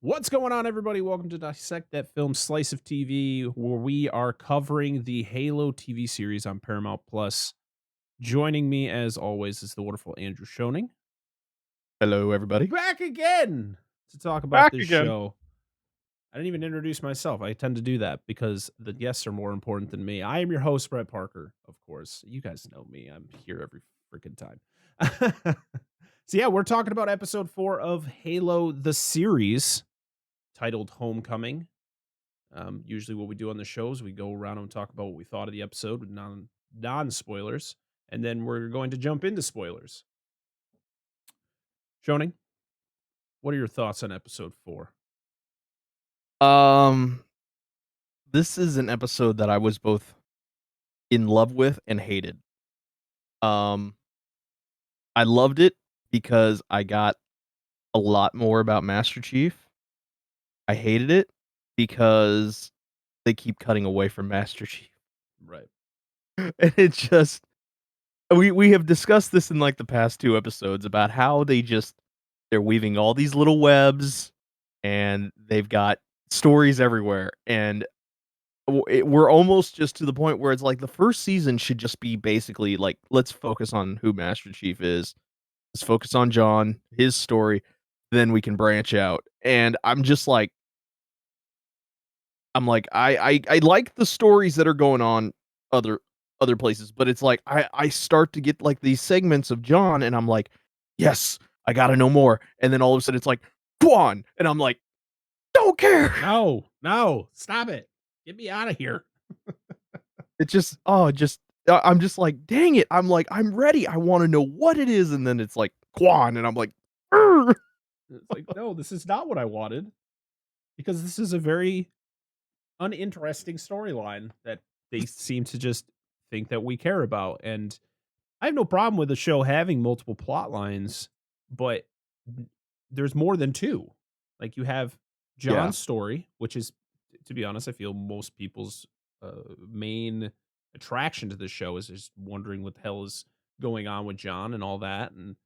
What's going on, everybody? Welcome to Dissect That Film Slice of TV, where we are covering the Halo TV series on Paramount Plus. Joining me, as always, is the wonderful Andrew Schoening. Hello, everybody. Back again to talk about Back this again. show. I didn't even introduce myself. I tend to do that because the guests are more important than me. I am your host, Brett Parker, of course. You guys know me. I'm here every freaking time. So, yeah, we're talking about episode 4 of Halo, the series, titled Homecoming. Usually, what we do on the show is we go around and talk about what we thought of the episode with non spoilers, and then we're going to jump into spoilers. Shoning, what are your thoughts on episode 4? Um, this is an episode that I was both in love with and hated. Um, I loved it because I got a lot more about Master Chief. I hated it because they keep cutting away from Master Chief. Right. And it just we have discussed this in like the past 2 episodes about how they're weaving all these little webs and they've got stories everywhere and we're almost just to the point where it's like the first season should just be basically like, let's focus on who Master Chief is. Let's focus on John, his story, then we can branch out. And I like the stories that are going on other other places, but it's like I start to get like these segments of John, and I'm like, yes, I gotta know more. And then all of a sudden it's like, Quan, and I'm like, don't care. No, no, stop it. Get me out of here. It just I'm just like, "Dang it." I'm like, "I'm ready. I wanna know what it is," and then it's like, "Quan," and I'm like, "Urgh." It's like, no, this is not what I wanted because this is a very uninteresting storyline that they seem to just think that we care about. And I have no problem with the show having multiple plot lines, but there's more than two. Like you have Yeah. John's story, which is, to be honest, I feel most people's main attraction to the show is just wondering what the hell is going on with John and all that. And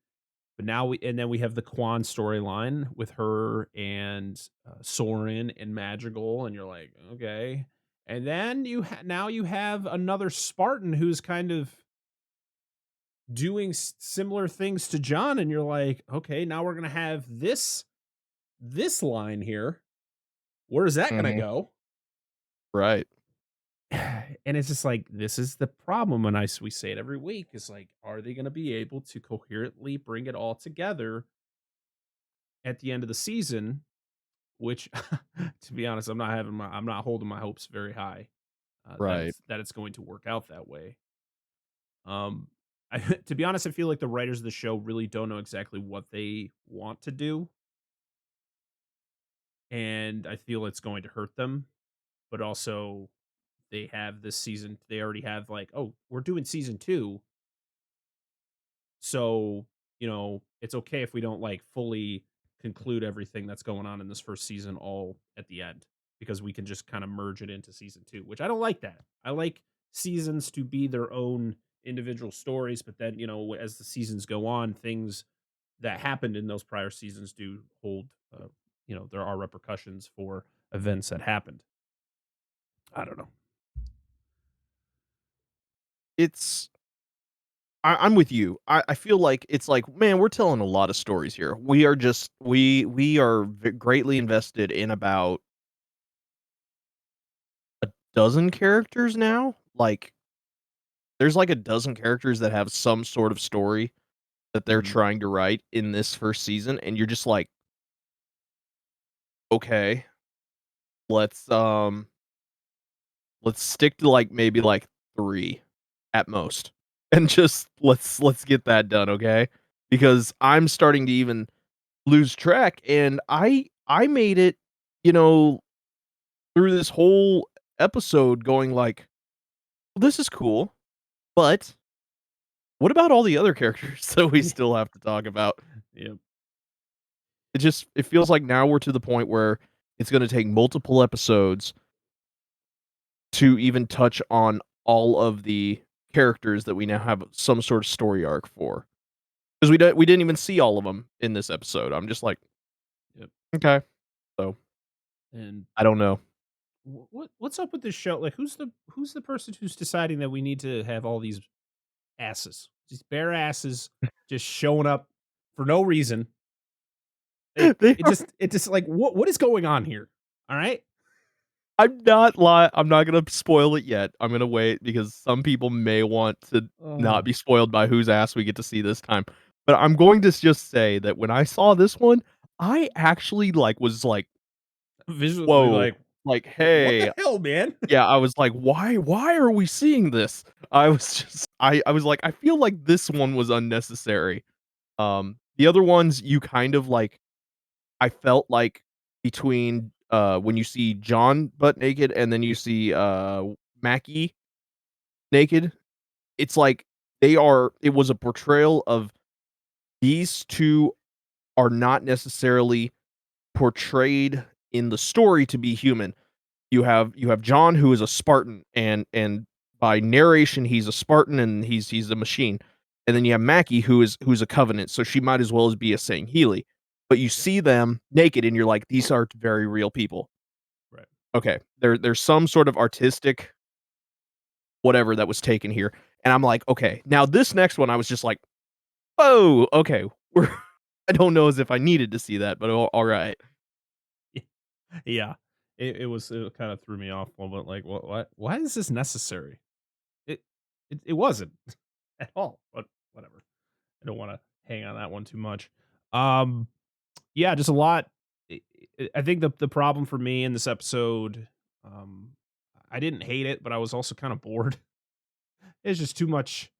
but now then we have the Quan storyline with her and Soren and Madrigal, and you're like, okay. And then now you have another Spartan who's kind of doing similar things to John, and you're like, okay, now we're gonna have this line here. Where is that gonna Mhm. go? Right. And it's just like this is the problem, and we say it every week. Is like, are they gonna be able to coherently bring it all together at the end of the season? Which, to be honest, I'm not holding my hopes very high Right. that it's going to work out that way. Um, to be honest, I feel like the writers of the show really don't know exactly what they want to do, and I feel it's going to hurt them. But also, they have this season. They already have like, oh, we're doing season 2, so it's okay if we don't like fully conclude everything that's going on in this first season all at the end because we can just kind of merge it into season 2, which I don't like that. I like seasons to be their own individual stories, but then as the seasons go on, things that happened in those prior seasons do hold. There are repercussions for events that happened. I don't know. It's I'm with you. I feel like it's like, man, we're telling a lot of stories here. We are just we are greatly invested in about a dozen characters now. Like, there's like a dozen characters that have some sort of story that they're Mhm. trying to write in this first season, and you're just like, "Okay, let's, um" let's stick to, like, maybe, like, 3 at most, and just let's get that done, okay? Because I'm starting to even lose track, and I made it, you know, through this whole episode going like, "Well, this is cool, but what about all the other characters that we still have to talk about?" Yeah. It feels like now we're to the point where it's gonna take multiple episodes to even touch on all of the characters that we now have some sort of story arc for, because we didn't even see all of them in this episode. I'm just like, Yep. "Okay." So, And I don't know. what's up with this show? Like, who's the person who's deciding that we need to have all these bare asses, just showing up for no reason? Like, They are it just like what is going on here? All right. I'm not gonna spoil it yet. I'm gonna wait because some people may want to not Oh, be spoiled by whose ass we get to see this time. But I'm going to just say that when I saw this one, I actually, was like, visually, "Whoa." like, Like, what the "Hey." hell, man? Yeah, I was like, "Why are we seeing this?" I was just I was like, "I feel like this one was unnecessary." The other ones you kind of I felt like between, when you see John butt naked and then you see, Mackie naked, it's like it was a portrayal of these 2 are not necessarily portrayed in the story to be human. You have John who is a Spartan and by narration he's a Spartan and he's a machine. And then you have Mackie who's a Covenant, so she might as well as be a Saint Healy. But you Yeah, see them naked and you're like, these are very real people. right. Okay, there's some sort of artistic whatever that was taken here. And I'm like, okay, now this next one I was just like, oh, okay. We're I don't know as if I needed to see that, but all right. Yeah, it kind of threw me off a little bit. Like, what? Why is this necessary? It it wasn't at all. But whatever. I don't want to hang on that one too much. Um, yeah, just a lot. I think the problem for me in this episode, um, I didn't hate it, but I was also kind of bored. It's just too much.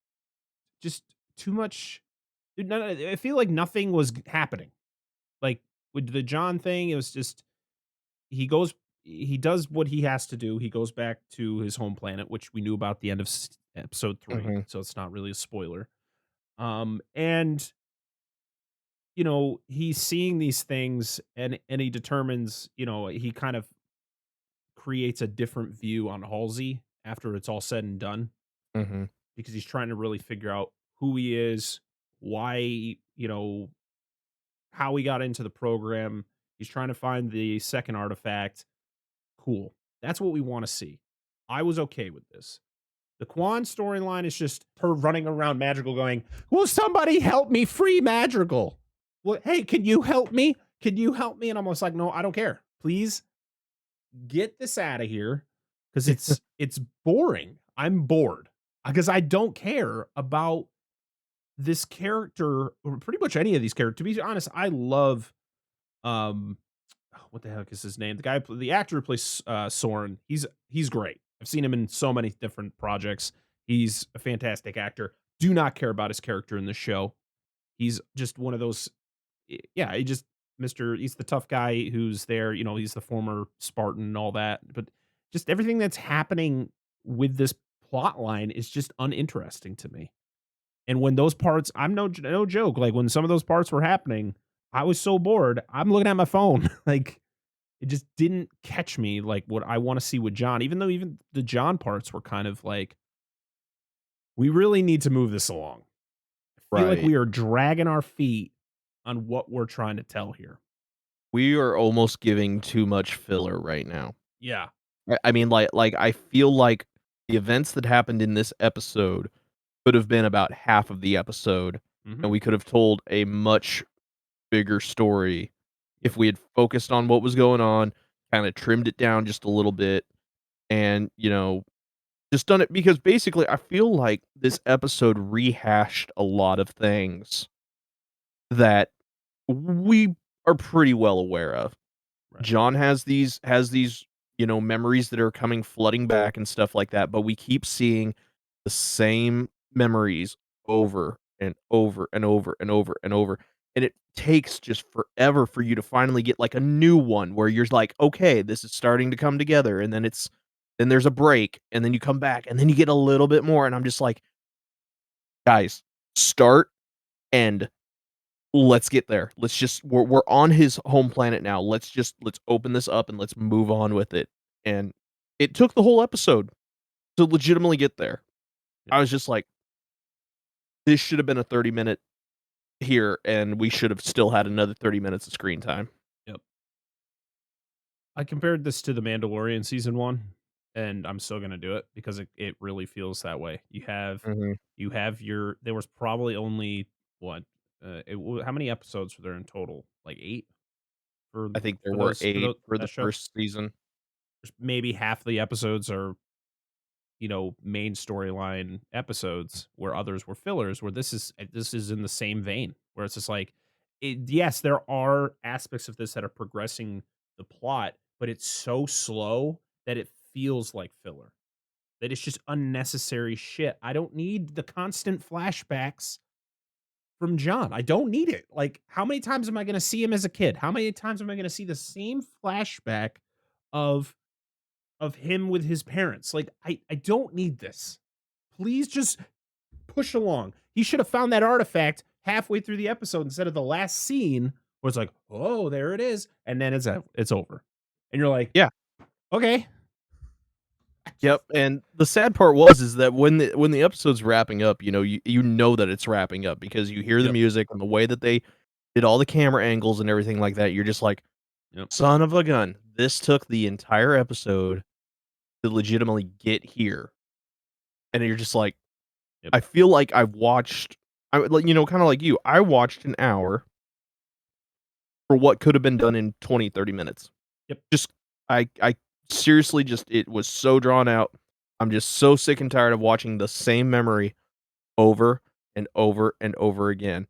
Just too much. I feel like nothing was happening. Like with the John thing, it was just he goes he does what he has to do. He goes back to his home planet, which we knew about the end of episode 3, Mhm, so it's not really a spoiler. And he's seeing these things and he determines, he kind of creates a different view on Halsey after it's all said and done mhm, because he's trying to really figure out who he is, why, how he got into the program. He's trying to find the second artifact. Cool. That's what we want to see. I was okay with this. The Quan storyline is just her running around Madrigal going, "Will somebody help me free Madrigal? Well, hey, can you help me? Can you help me?" And I'm almost like, "No, I don't care. Please get this out of here because it's boring. I'm bored because I don't care about this character or pretty much any of these characters. To be honest, I love um what the heck is his name? The actor who plays Soren. He's great. I've seen him in so many different projects. He's a fantastic actor. Do not care about his character in the show. He's just one of those. Yeah, he just He's the tough guy who's there. He's the former Spartan and all that. But just everything that's happening with this plot line is just uninteresting to me. And when those parts, I'm no joke. Like when some of those parts were happening, I was so bored. I'm looking at my phone. Like it just didn't catch me like what I wanna see with John, even though even the John parts were kind of like, "We really need to move this along." I feel like right. we are dragging our feet on what we're trying to tell here. We are almost giving too much filler right now. Yeah. I mean, I feel like the events that happened in this episode could have been about half of the episode, and Mhm. we could have told a much bigger story Yep. if we had focused on what was going on, kinda trimmed it down just a little bit, and, just done it because basically I feel like this episode rehashed a lot of things that we are pretty well aware of. Right. John has these, memories that are coming flooding back and stuff like that, but we keep seeing the same memories over and over and over and over and over. And it takes just forever for you to finally get like a new one where you're like, okay, this is starting to come together. And then there's a break and then you come back and then you get a little bit more. And I'm just like, guys, start and let's get there. We're on his home planet now. Let's open this up and let's move on with it. And it took the whole episode to legitimately get there. Yep. I was just like, this should have been a 30-minute here, and we should have still had another 30 minutes of screen time. Yep. I compared this to The Mandalorian season 1, and I'm still gonna do it because it really feels that way. Mhm. You have your there was probably only what, how many episodes were there in total? Like 8 I think there were for 8 for the that show? 1st season. There's maybe half the episodes are, main storyline episodes where others were fillers, where this is in the same vein, where it's just like, yes, there are aspects of this that are progressing the plot, but it's so slow that it feels like filler. That it's just unnecessary shit. I don't need the constant flashbacks from John. I don't need it. Like, how many times am I gonna see him as a kid? How many times am I gonna see the same flashback of him with his parents? Like, I don't need this. Please just push along. He should have found that artifact halfway through the episode instead of the last scene where it's like, "Oh, there it is," and then it's over. And you're like, Yeah. "Okay." I Yep, just and the sad part was is that when the episode's wrapping up, you know that it's wrapping up because you hear the Yep, music and the way that they did all the camera angles and everything like that, you're just like, yep, "Son of a gun, this took the entire episode to legitimately get here." And you're just like, yep, I feel like I would like, kinda like you, I watched an hour for what could have been done in 20, 30 minutes. yep, Just I seriously just it was so drawn out. I'm just so sick and tired of watching the same memory over and over and over again.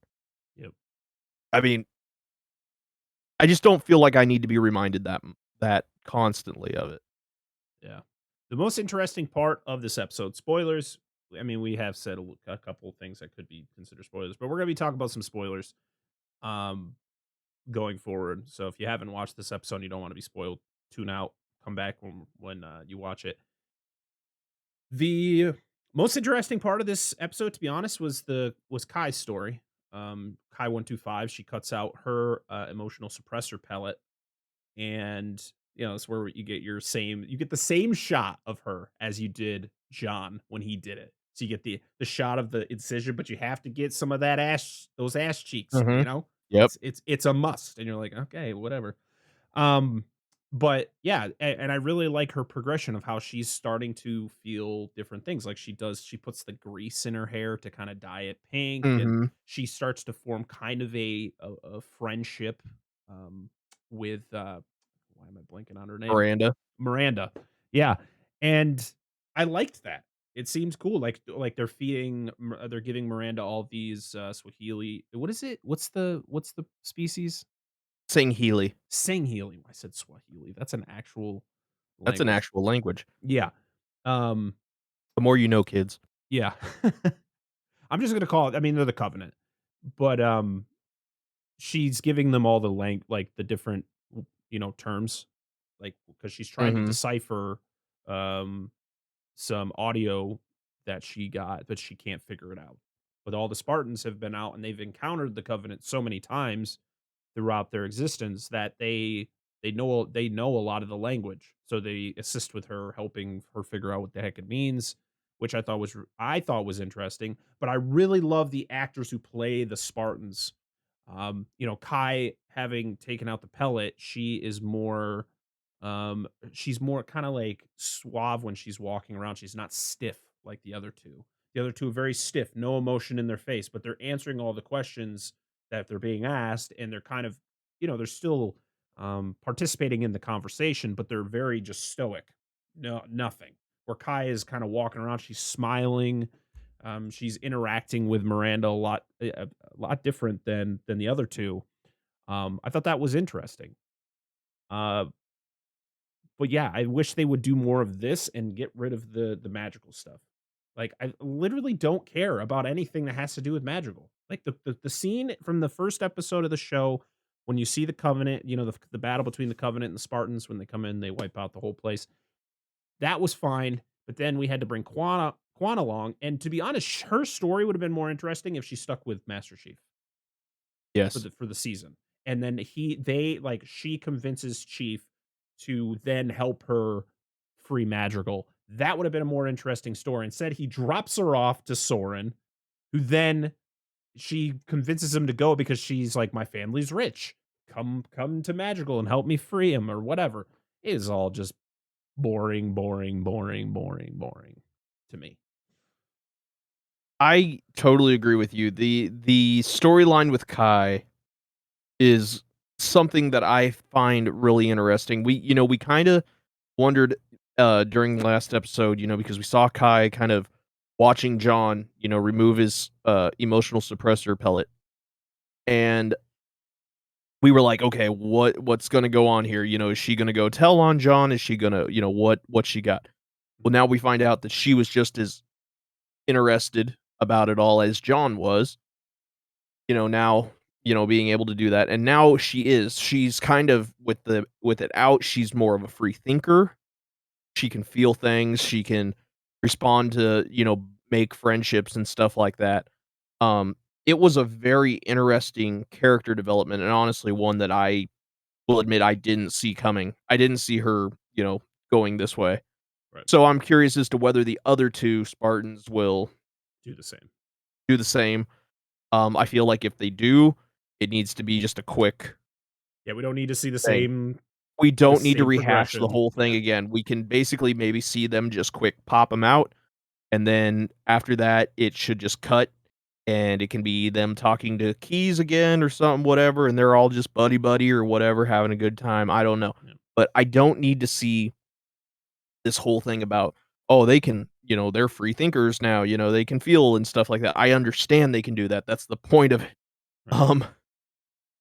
yep. I mean, I just don't feel like I need to be reminded that constantly of it. Yeah. The most interesting part of this episode, spoilers. I mean, we have said a couple of things that could be considered spoilers, but we're going to be talking about some spoilers um, going forward. So if you haven't watched this episode and you don't want to be spoiled, tune out. Come back when you watch it. The most interesting part of this episode, to be honest, was Kai's story. Kai 125. She cuts out her emotional suppressor pellet, and it's where you get the same shot of her as you did John when he did it. So you get the shot of the incision, but you have to get some of that those ass cheeks, Mhm. Yep. it's a must, and you're like, okay, whatever. um but yeah, and I really like her progression of how she's starting to feel different things. Like, she puts the grease in her hair to kind of dye it pink, and Mhm. she starts to form kind of a friendship um with why am I blanking on her name? Miranda. Miranda. Yeah. And I liked that. It seems cool. Like they're giving Miranda all these Swahili. What is it? What's the species? Sing Healy. Singheili. I said Swahili. That's an actual That's an language. actual language. Yeah. Um The more you know, kids. yeah. I'm just gonna call it, I mean, they're the Covenant. But she's giving them all like the different terms, like, because she's trying to Mhm. decipher um some audio that she got, but she can't figure it out. But all the Spartans have been out and they've encountered the Covenant so many times throughout their existence that they know a lot of the language. So they assist with her, helping her figure out what the heck it means, which I thought was interesting. But I really love the actors who play the Spartans. Kai, having taken out the pellet, she's more kind of like suave when she's walking around. She's not stiff like the other two. The other two are very stiff, no emotion in their face, but they're answering all the questions that they're being asked, and they're kind of, they're still participating in the conversation, but they're very just stoic. No, nothing. Where Kai is kind of walking around, she's smiling, she's interacting with Miranda a lot different than the other two. I thought that was interesting. Uh, but yeah, I wish they would do more of this and get rid of the magical stuff. Like, I literally don't care about anything that has to do with magical. Like, the scene from the first episode of the show when you see the Covenant, the battle between the Covenant and the Spartans, when they come in, they wipe out the whole place. That was fine, but then we had to bring Quan along, and to be honest, her story would have been more interesting if she stuck with Master Chief Yes. for the season. And then she convinces Chief to then help her free Madrigal. That would have been a more interesting story. Instead, he drops her off to Soren, who then she convinces him to go because she's like, "My family's rich. Come to Madrigal and help me free him," or whatever. is all just boring, boring, boring, boring, boring to me. I totally agree with you. The storyline with Kai is something that I find really interesting. We kinda wondered, during the last episode, because we saw Kai kind of watching John, remove his, emotional suppressor pellet, and we were like, "Okay, what's gonna go on here?" Is she gonna go tell on John? Is she gonna what she got? Well, now we find out that she was just as interested about it all as John was, now, being able to do that, and now she's kind of with it out, she's more of a free thinker. She can feel things, she can respond to, make friendships and stuff like that. Um, it was a very interesting character development and honestly one that I will admit I didn't see coming. I didn't see her, going this way. Right. So I'm curious as to whether the other 2 Spartans will Do the same. do the same. I feel like if they do, it needs to be just a quick Yeah, we don't need to see thing. the We don't need to same rehash the progression. whole thing Yeah. again. We can basically maybe see them just quick pop them out, and then after that, it should just cut, and it can be them talking to Keys again or something, whatever, and they're all just buddy buddy or whatever, having a good time. I don't know. Yeah. But I don't need to see this whole thing about, oh, they can, they're free thinkers now, they can feel and stuff like that. I understand they can do that. That's the point of it. Right. Um,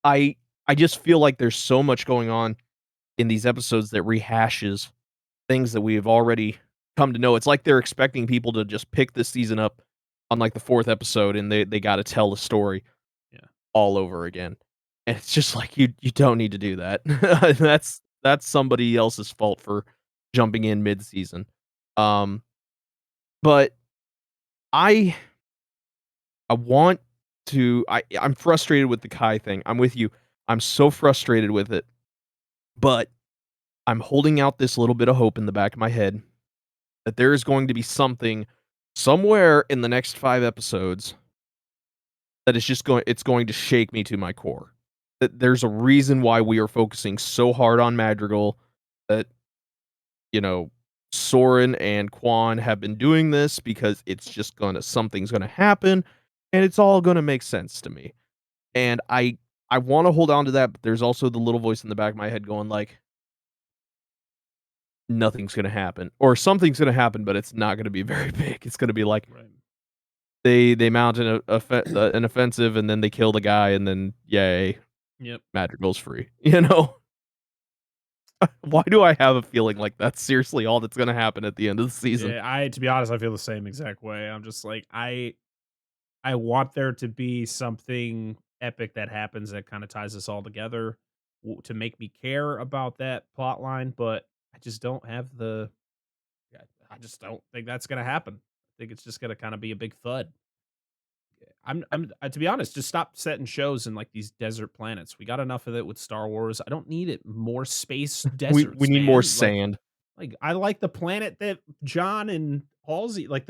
I I just feel like there's so much going on in these episodes that rehashes things that we have already come to know. It's like they're expecting people to just pick this season up on like the 4th episode and they got to tell the story Yeah. all over again. And it's just like you don't need to do that. That's somebody else's fault for jumping in mid-season. Um but I I want I'm frustrated with the Kai thing. I'm with you. I'm so frustrated with it, but I'm holding out this little bit of hope in the back of my head that there is going to be something somewhere in the next 5 episodes that is just going to shake me to my core. That there's a reason why we are focusing so hard on Madrigal, that, you know, Soren and Quan have been doing this because it's just something's gonna happen, and it's all gonna make sense to me. Yeah. And I wanna hold on to that, but there's also the little voice in the back of my head going like, "Nothing's gonna happen," or "Something's gonna happen, but it's not gonna be very big." It's gonna be like Right. they mount an offensive, and then they kill the guy, and then, yay, Yep. Madrigal's free, you know? Why do I have a feeling like that's seriously all that's gonna happen at the end of the season? Yeah, I to be honest, I feel the same exact way. I'm just like, I want there to be something epic that happens that kind of ties us all together to make me care about that plot line, but I just don't have the yeah, I just don't think that's gonna happen. I think it's just gonna kind of be a big thud. To be honest, just stop setting shows in like these desert planets. We got enough of it with Star Wars. I don't need it more space We deserts, need more man. sand. I like the planet that John and Halsey like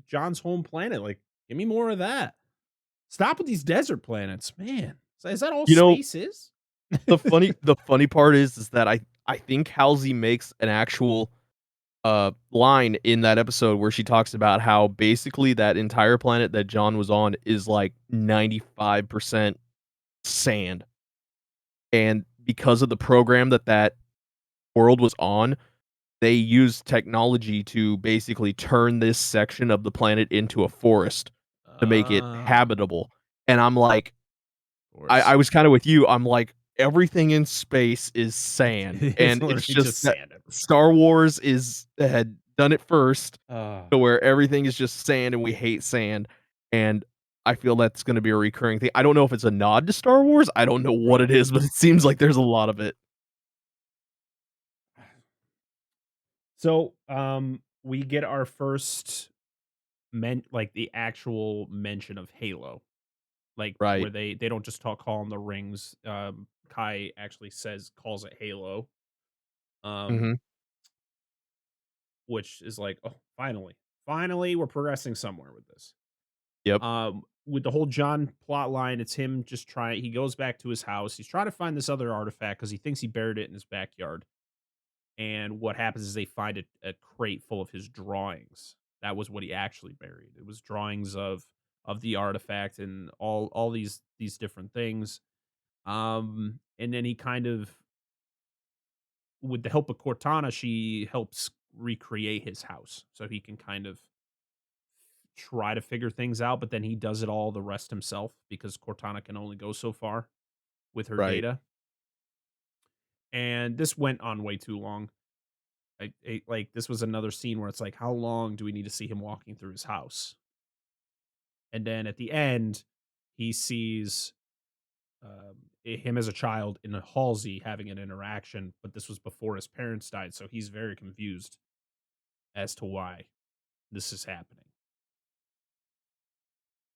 John's home planet. Like, give me more of that. Stop with these desert planets, man. Is that all You know, space is? the funny part is that I think Halsey makes an actual, line in that episode where she talks about how basically that entire planet that John was on is, like, 95% sand, and because of the program that world was on, they used technology to basically turn this section of the planet into a forest to make it Of habitable, and I'm like, I course. was kinda with you, I'm like, everything in space is sand, It's and it's literally just just that sand everywhere. Star Wars had done it first Uh, to where everything is just sand and we hate sand, and I feel that's gonna be a recurring thing. I don't know if it's a nod to Star Wars, I don't know what right. it is, but it seems like there's a lot of it. So, we get our first like the actual mention of Halo, like Right. where they don't just talk call 'em the rings. Kai actually calls it Halo. Um, Mhm. which is like, oh, finally, we're progressing somewhere with this. Yep. With the whole John plot line, it's him just trying. He goes back to his house. He's trying to find this other artifact because he thinks he buried it in his backyard. and what happens is they find a crate full of his drawings. That was what he actually buried. It was drawings of the artifact and all these different things. And then he kind of, with the help of Cortana, she helps recreate his house so he can kind of try to figure things out, but then he does it all the rest himself because Cortana can only go so far with her Right. data. And this went on way too long. Like, this was another scene where it's like, how long do we need to see him walking through his house? And then at the end, he sees him as a child in a Halsey having an interaction, but this was before his parents died, so he's very confused as to why this is happening.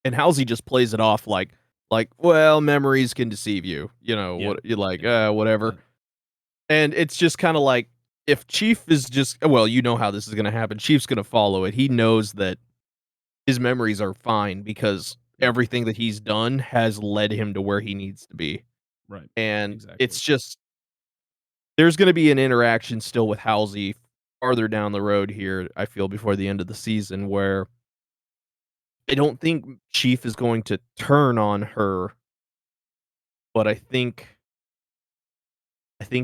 And Halsey just plays it off well, memories can deceive you. Yeah, What you're like, yeah, whatever. 100%. And it's just kind of like if Chief is just well, you know how this is going to happen. Chief's going to follow it. He knows that his memories are fine because Yep, everything that he's done has led him to where he needs to be. right, And exactly. it's just there's going to be an interaction still with Halsey farther down the road here, I feel, before the end of the season where I don't think Chief is going to turn on her, but I think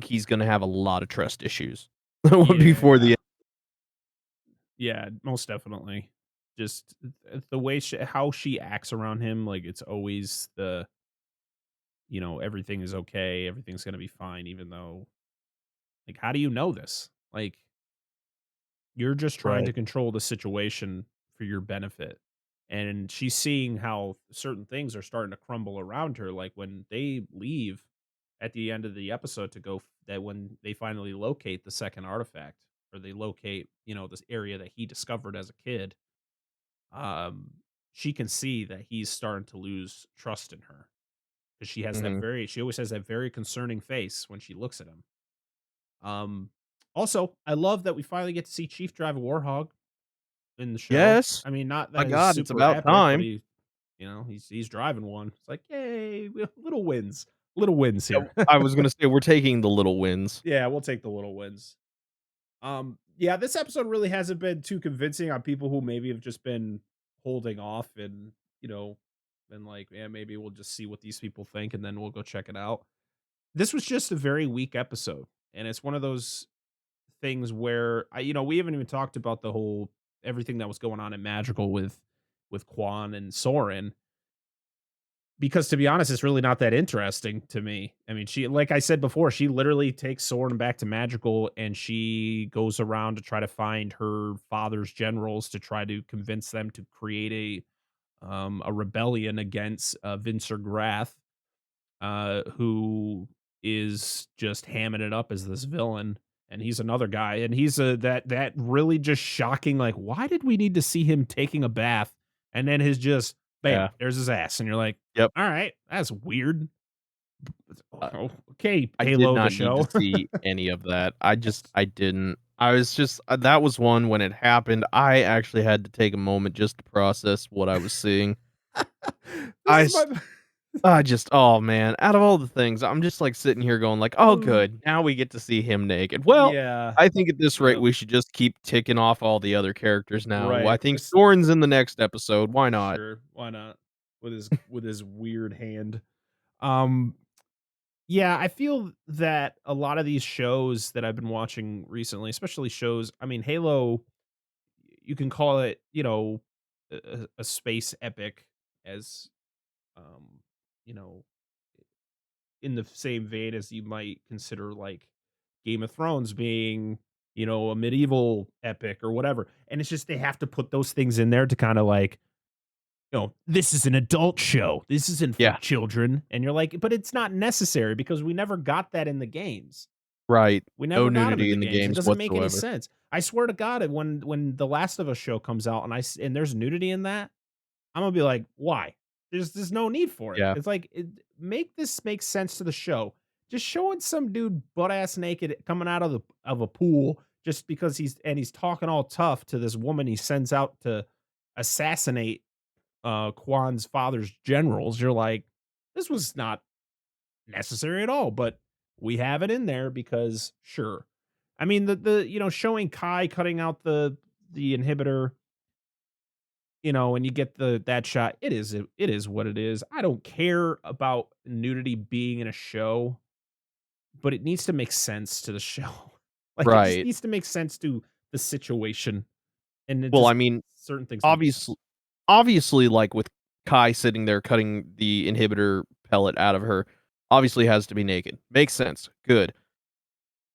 he's gonna have a lot of trust issues before Yeah, the yeah, most definitely. Just the way how she acts around him, like, it's always everything is okay, everything's gonna be fine, even though, like, how do you know this? Like, you're just trying Right. to control the situation for your benefit. And she's seeing how certain things are starting to crumble around her. Like when they leave at the end of the episode to go, that when they finally locate the second artifact, or they locate, this area that he discovered as a kid, um, she can see that he's starting to lose trust in her because Mhm. she always has that very concerning face when she looks at him. Um, Also, I love that we finally get to see Chief drive a Warhog in the show. Yes. I mean, not My that it's god, it's super about epic, but time. he's driving one. It's like, yay, little wins Yeah, here. I was gonna say we're taking the little wins. Yeah, we'll take the little wins. Yeah, this episode really hasn't been too convincing on people who maybe have just been holding off and been like, yeah, maybe we'll just see what these people think and then we'll go check it out. This was just a very weak episode, and it's one of those things where we haven't even talked about the whole everything that was going on in Magical with Quan and Soren, because to be honest, it's really not that interesting to me. I mean, she, like I said before, she literally takes Soren back to Magical and she goes around to try to find her father's generals to try to convince them to create a rebellion against Vincent Grath, who is just hamming it up as this villain. And he's another guy, and he's that really just shocking. Like, why did we need to see him taking a bath, and then his just bam, Yeah. there's his ass, and you're like, Yep. all right, that's weird. Uh, Oh, okay, I did Halo the not need to show. see any of that. I didn't. I was just that was one when it happened, I actually had to take a moment just to process what I was seeing. This I is s my I just oh, man, out of all the things, I'm just, like, sitting here going like, "Oh, good, now we get to see him naked." Well, yeah, I think at this rate, yep, we should just keep ticking off all the other characters now. I right. think Just Soren's in the next episode, why not? sure, why not? With his weird hand. Um, Yeah, I feel that a lot of these shows that I've been watching recently, especially shows, I mean, Halo, you can call it, a space epic, as um, you know, in the same vein as you might consider like Game of Thrones being, a medieval epic or whatever. And it's just they have to put those things in there to kind of like, this is an adult show. This isn't for Yeah, children. And you're like, but it's not necessary because we never got that in the games. right. We No never got him in nudity the in the games. It games doesn't make any whatsoever. sense. I swear to God, when the Last of Us show comes out and and there's nudity in that, I'm gonna be like, why? There's no need for it. Yeah, It's like make this make sense to the show. Just showing some dude butt ass naked coming out of a pool just because he's talking all tough to this woman he sends out to assassinate Kwan's father's generals. You're like, this was not necessary at all, but we have it in there because sure. I mean, showing Kai cutting out the inhibitor, and you get that shot. It is what it is. I don't care about nudity being in a show, but it needs to make sense to the show. Like, it just Right. needs to make sense to the situation, and it Well, just I mean, certain things don't make obviously sense. obviously, like, with Kai sitting there cutting the inhibitor pellet out of her, obviously has to be naked. Makes sense. Good.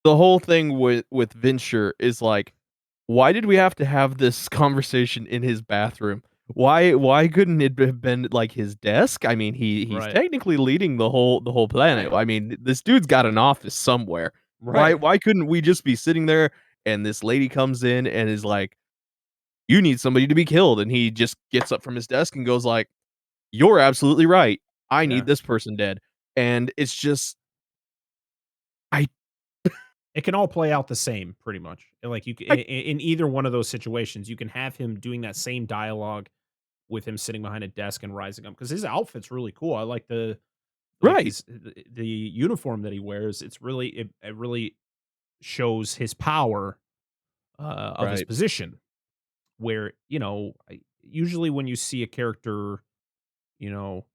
The whole thing with Vinsher is, like, why did we have to have this conversation in his bathroom? Why couldn't it have been, like, his desk? I mean, he's Right. technically leading the whole planet. I mean, this dude's got an office somewhere. Why Right. why couldn't we just be sitting there and this lady comes in and is like, "You need somebody to be killed," and he just gets up from his desk and goes like, "You're absolutely right. I need Yeah. this person dead." And it's just I It can all play out the same pretty much. Like, you c I in either one of those situations, you can have him doing that same dialogue with him sitting behind a desk and rising up because his outfit's really cool. I like right, the uniform that he wears. It really shows his power, of his right. position where, usually when you see a character, you know,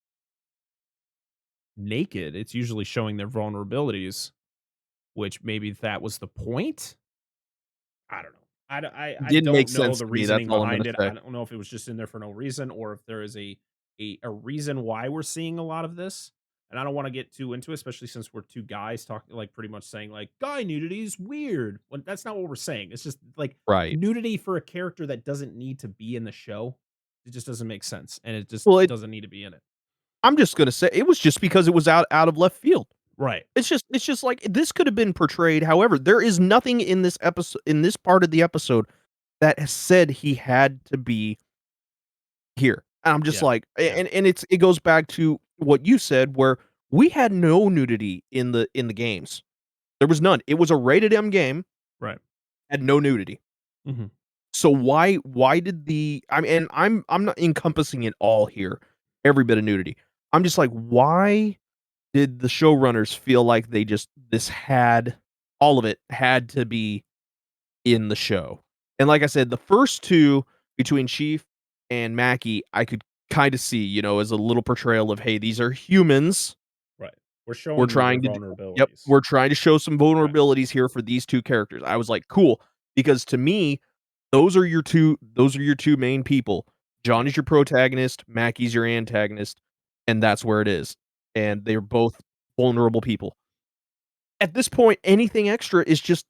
naked, it's usually showing their vulnerabilities, which maybe that was the point? I don't know. I Didn't make don't know sense the to me, that's reasoning all I'm gonna behind it. say. I don't know if it was just in there for no reason or if there is a reason why we're seeing a lot of this. And I don't want to get too into it, especially since we're two guys talking, like pretty much saying like guy nudity is weird. When that's not what we're saying. It's just like Right. nudity for a character that doesn't need to be in the show. It just doesn't make sense, and it just Well, doesn't need to be in it. I'm just gonna say it was just because it was out of left field. Right. It's just like this could have been portrayed however, there is nothing in this episode in this part of the episode that has said he had to be here. And I'm just Yeah. like Yeah. it goes back to what you said where we had no nudity in the games. There was none. It was a rated M game, Right. had no nudity. Hmm. So why did the I mean, and I'm not encompassing it all here, every bit of nudity. I'm just like, why did the showrunners feel like they just this had all of it had to be in the show? And like I said, the first 2 between Chief and Mackie, I could kinda see, as a little portrayal of, "Hey, these are humans. Right. We're We're showing you their trying to d Yep, vulnerabilities. we're trying to show some Right. vulnerabilities here for these 2 characters." I was like, "Cool," because to me, those are your 2 main people. John Right. is your protagonist, Mackie's your antagonist, and that's where it is. Yep. And they're both vulnerable people. At this point, anything extra is just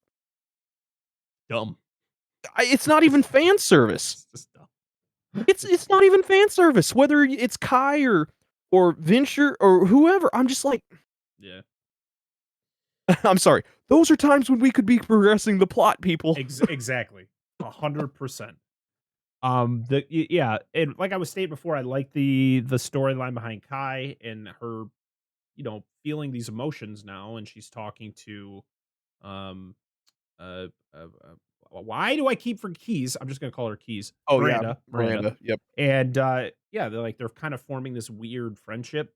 Dumb. it's not even fan service. It's just dumb. It's not even fan service, whether it's Kai or Vinsher or whoever. I'm just like, Yeah. I'm sorry. Those are times when we could be progressing the plot, people. Exactly. 100%. Yeah, and like I was stating before, I like the storyline behind Kai and her, feeling these emotions now, and she's talking to, um, uh, uh, why do I keep for Keys? I'm just gonna call her Keys. Oh, yeah, Miranda, Miranda, yep, and yeah, they're kind of forming this weird friendship.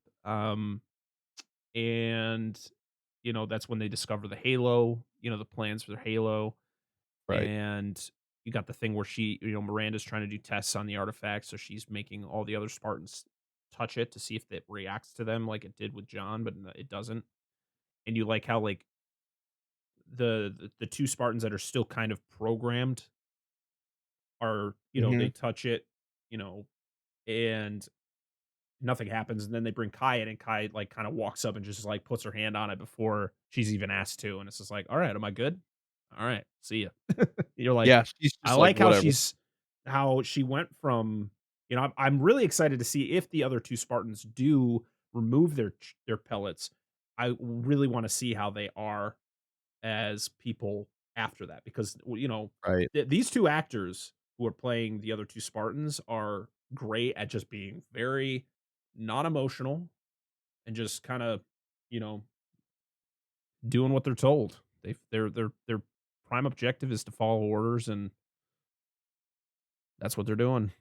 And that's when they discover the Halo, the plans for the Halo. right, And you got the thing where Miranda's trying to do tests on the artifact, so she's making all the other Spartans touch it to see if it reacts to them like it did with John, but it doesn't. And you like how like the two Spartans that are still kind of programmed are, they mhm, touch it, you know, and nothing happens, and then they bring Kai in, and Kai like kind of walks up and just like puts her hand on it before she's even asked to, and it's just like, all right, am I good? All right, see ya. You're like, yeah, she's I just like, like how "Whatever." how she went from, I'm really excited to see if the other two Spartans do remove their pellets. I really want to see how they are as people after that because Right. these two actors who are playing the other two Spartans are great at just being very non-emotional and just kind of, you know, doing what they're told. Their prime objective is to follow orders, and that's what they're doing.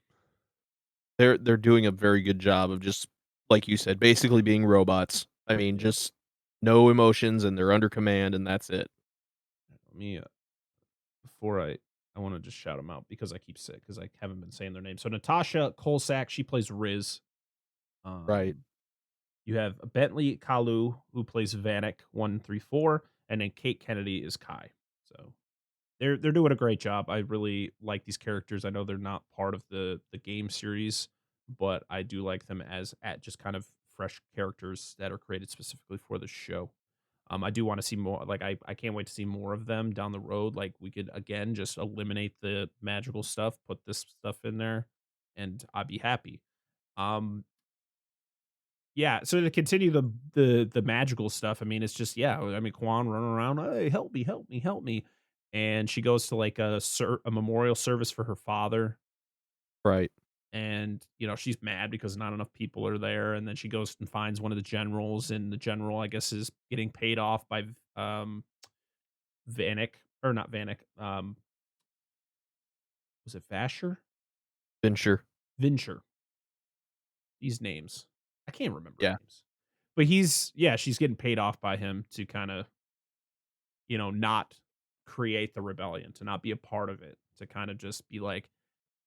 They're doing a very good job of just, like you said, basically being robots. I mean, Yeah. just no emotions, and they're under command, and that's it. Let me before I wanna just shout them out because I keep sick because I haven't been saying their names. So Natasha Kolsak, she plays Riz. Right. Um, you have Bentley Kalu, who plays Vanek 134, and then Kate Kennedy is Kai. So they're doing a great job. I really like these characters. I know they're not part of the game series, but I do like them as at just kind of fresh characters that are created specifically for the show. I do want to see more. Like I can't wait to see more of them down the road. Like we could again just eliminate the magical stuff, put this stuff in there, and I'd be happy. Um, yeah. So to continue the magical stuff, I mean, it's just yeah. I mean, Kwan running around, hey, help me, help me, help me, and she goes to like a memorial service for her father, Right. and she's mad because not enough people are there, and then she goes and finds one of the generals, and the general I guess is getting paid off by Vanek, or not Vanek, was it Vasher? Fincher. Vinsher. These names. I can't remember Yeah. names. But she's getting paid off by him to kinda, not create the rebellion, to not be a part of it, to kinda just be like,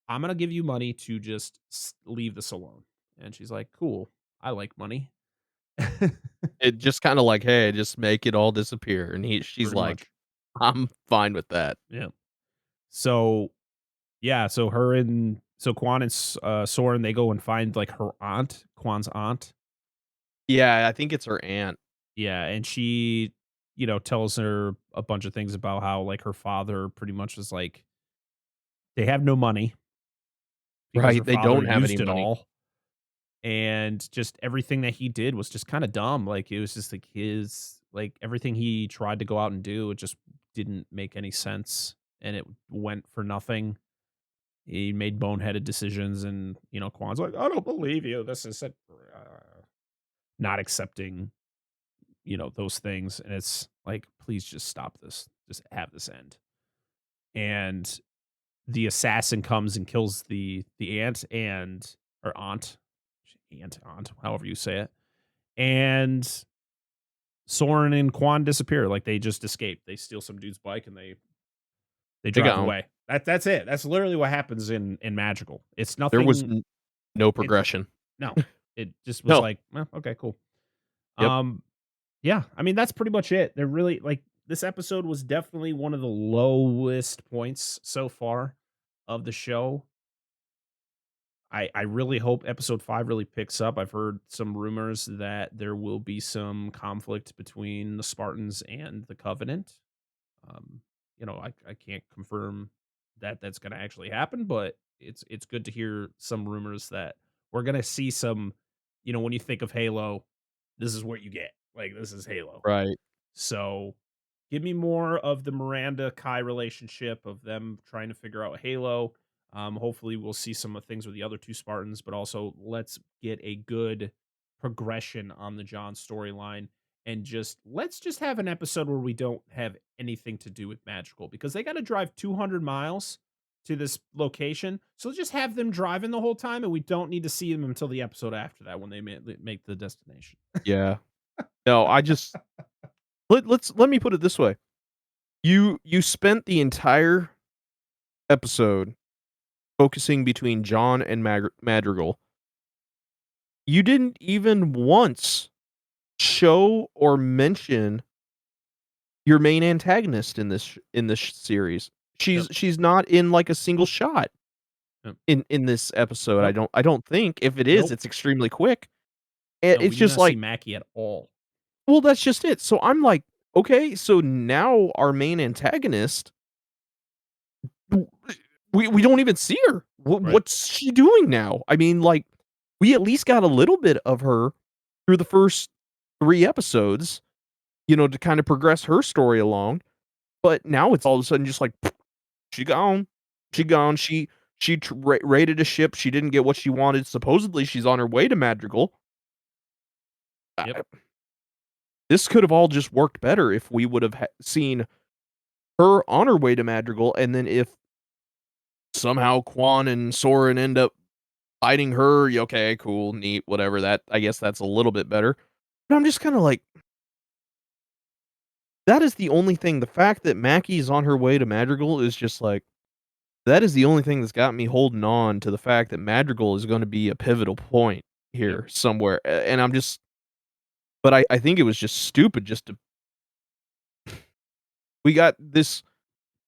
"I'm gonna give you money to just leave this alone." And she's like, "Cool. I like money." It just kinda like, "Hey, just make it all disappear," and she's Pretty like, much. "I'm fine with that." Yeah. So, yeah, so her and so Quan and Soren, they go and find, like, her aunt, Quan's aunt. Yeah, I think it's her aunt. Yeah, and she, tells her a bunch of things about how, like, her father pretty much was like they have no money because her Right, they father don't have any used it money. all, and just everything that he did was just kinda dumb, like, it was just, like, everything he tried to go out and do, it just didn't make any sense, and it went for nothing. He made boneheaded decisions, and, Kwan's like, "I don't believe you. This is it," not accepting, those things, and it's like, "Please just stop this. Just have this end." And the assassin comes and kills the aunt and or aunt, however you say it, and Soren and Quan disappear, like, they just escape. They steal some dude's bike, and they They drive got away. That's it. That's literally what happens in Magical. It's there was nothing. no It's progression. no. It just was No. like, "Well, okay, cool." Yep. Um, yeah, I mean, that's pretty much it. They're really like, this episode was definitely one of the lowest points so far of the show. I really hope episode 5 really picks up. I've heard some rumors that there will be some conflict between the Spartans and the Covenant. Um, I can't confirm that that's gonna actually happen, but it's good to hear some rumors that we're gonna see some, when you think of Halo, this is what you get. Like, this is Halo. Right. So, give me more of the Miranda Kai relationship of them trying to figure out Halo. Hopefully, we'll see some of things with the other two Spartans, but also let's get a good progression on the John storyline, and let's just have an episode where we don't have anything to do with magical because they got to drive 200 miles to this location. So just have them driving the whole time, and we don't need to see them until the episode after that when they make the destination. Yeah. No, I just let me put it this way. You spent the entire episode focusing between John and Madrigal. You didn't even once show or mention your main antagonist in this series. Yep. She's not in, like, a single shot Yep. in this episode, Nope. I don't think. If it is, Nope. it's extremely quick. And No, we it's do just not see like, Mackie at all. well, that's just it. So I'm like, "Okay, so now our main antagonist, w we don't even see her. Right. What's she doing now?" I mean, like, we at least got a little bit of her through the first 3 episodes, to kinda progress her story along, but now it's all of a sudden just like, she gone. She Yep. gone. She raided a ship. She didn't get what she wanted. Supposedly, she's on her way to Madrigal. Yep. Uh, this could have all just worked better if we would have seen her on her way to Madrigal, and then if somehow Quan and Soren end up fighting her, okay, cool, neat, whatever. That I guess that's a little bit better. But I'm just kind of like, that is the only thing. The fact that Mackie's on her way to Madrigal is just like that is the only thing that's got me holding on to the fact that Madrigal is gonna be a pivotal point Yep. here somewhere, and I'm just but I think it was just stupid just to we got this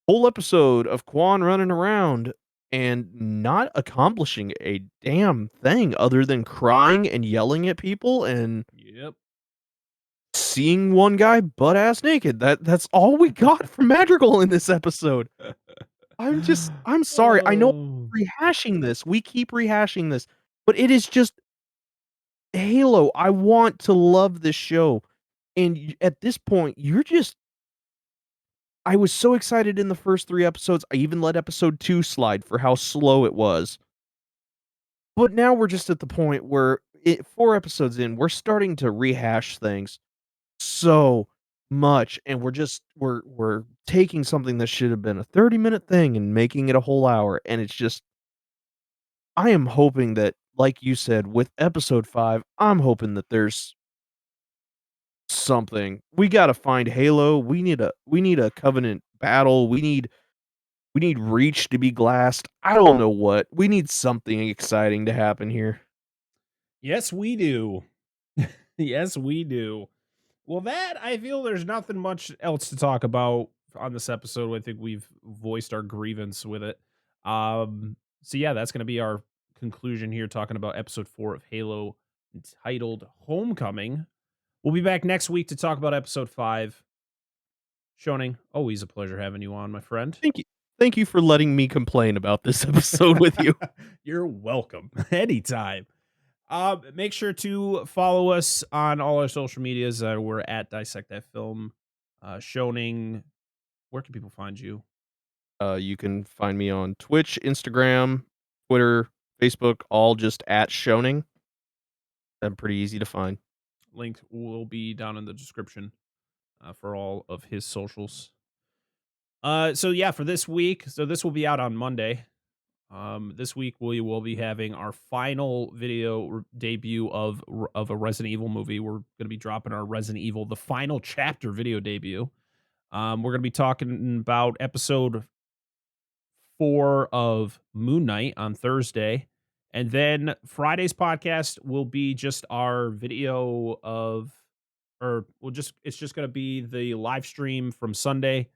whole episode of Quan running around and not accomplishing a damn thing other than crying and yelling at people and Yep. seeing one guy butt ass naked. That's all we got from Madrigal in this episode. I'm sorry. I know Oh. rehashing this. We keep rehashing this, but it is just Halo. I want to love this show. And at this point, you're just I was so excited in the first 3 episodes. I even let episode 2 slide for how slow it was. But now we're just at the point where 4 episodes in, we're starting to rehash things so much, and we're taking something that should have been a 30-minute thing and making it a whole hour, and it's just I am hoping that, like you said, with episode 5, I'm hoping that there's something. We gotta find Halo. We need a Covenant battle. We need Reach to be glassed. I don't know what. We need something exciting to happen here. Yes, we do. Yes, we do. Well, that I feel there's nothing much else to talk about on this episode. I think we've voiced our grievance with it. So yeah, that's gonna be our conclusion here, talking about episode 4 of Halo entitled Homecoming. We'll be back next week to talk about episode 5. Shoning, always a pleasure having you on, my friend. Thank you. Thank you for letting me complain about this episode with you. You're welcome. Anytime. Make sure to follow us on all our social medias. We're at Dissect That Film. Shoning, where can people find you? You can find me on Twitch, Instagram, Twitter, Facebook, all just at Shoning. I'm pretty easy to find. Link will be down in the description for all of his socials. So yeah, for this week, so this will be out on Monday. This week we will be having our final video debut of a Resident Evil movie. We're going to be dropping our Resident Evil the final chapter video debut. We're going to be talking about episode 4 of Moon Knight on Thursday. And then Friday's podcast will be just our video of, or it's just going to be the live stream from Sunday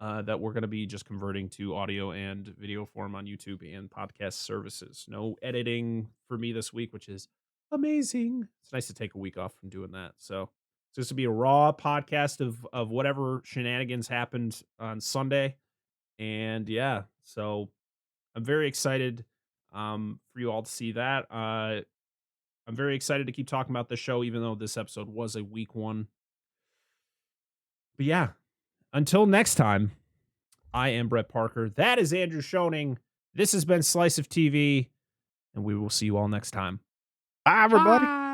that we're going to be just converting to audio and video form on YouTube and podcast services. No editing for me this week, which is amazing. It's nice to take a week off from doing that. So this will be a raw podcast of whatever shenanigans happened on Sunday. And yeah, so I'm very excited for you all to see that. I'm very excited to keep talking about the show, even though this episode was a weak one. But yeah, until next time, I am Brett Parker. That is Andrew Schoening. This has been Slice of TV, and we will see you all next time. Bye, everybody. Bye.